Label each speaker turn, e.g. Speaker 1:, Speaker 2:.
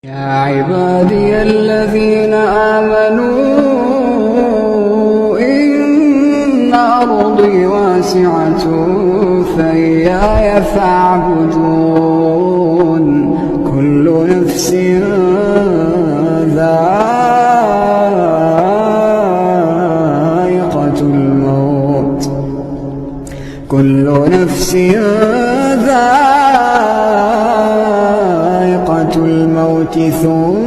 Speaker 1: يا عبادي الذين آمنوا إن أرضي واسعة فإياي فاعبدون كل نفس ذائقة الموت كل نفس ذائقة الموت ثم